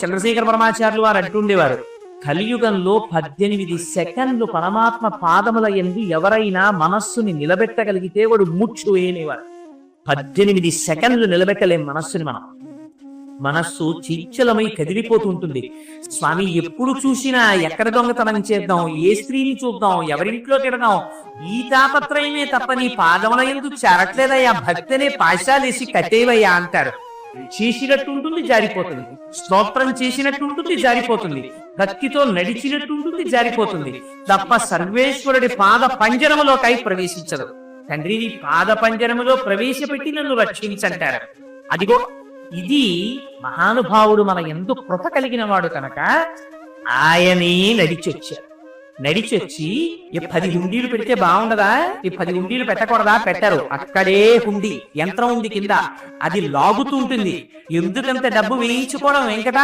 చంద్రశేఖర పరమాచార్యులు వారు అంటుండేవారు, కలియుగంలో 18 సెకండ్లు పరమాత్మ పాదముల యందు ఎవరైనా మనస్సుని నిలబెట్టగలిగితే వాడు ముచ్చు వేయనివారు. 18 సెకండ్లు నిలబెట్టలేం మనస్సుని. మనస్సు చంచలమై కదిలిపోతూ ఉంటుంది. స్వామి ఎప్పుడు చూసినా ఎక్కడ దొంగతనం చేద్దాం, ఏ స్త్రీని చూద్దాం, ఎవరింట్లో తిడదాం, ఈ తాపత్రయమే తప్ప నీ పాదముల యందు చేరట్లేదయ్యా, భక్తినే పాశాలేసి కట్టేవయ్యా అంటారు. చేసినట్టుంటుంది, జారిపోతుంది. స్తోత్రం చేసినట్టుంటుంది, జారిపోతుంది. భక్తితో నడిచినట్టుంటుంది, జారిపోతుంది. తప్ప సర్వేశ్వరుడి పాద పంజరములోకై ప్రవేశించదు. తండ్రి నీ పాద పంజరములో ప్రవేశపెట్టి నన్ను రక్షించంటారు. అదిగో ఇది మహానుభావుడు మన ఎందు కృప కలిగిన వాడు కనుక ఆయనే నడిచొచ్చారు. నడిచొచ్చి 10 హుండీలు పెడితే బాగుండదా, ఈ 10 హుండీలు పెట్టకూడదా, పెట్టరు. అక్కడే హుండీ యంత్రం ఉంది కింద, అది లాగుతూ ఉంటుంది. ఎందుకంత డబ్బు వేయించుకోవడం వెంకటా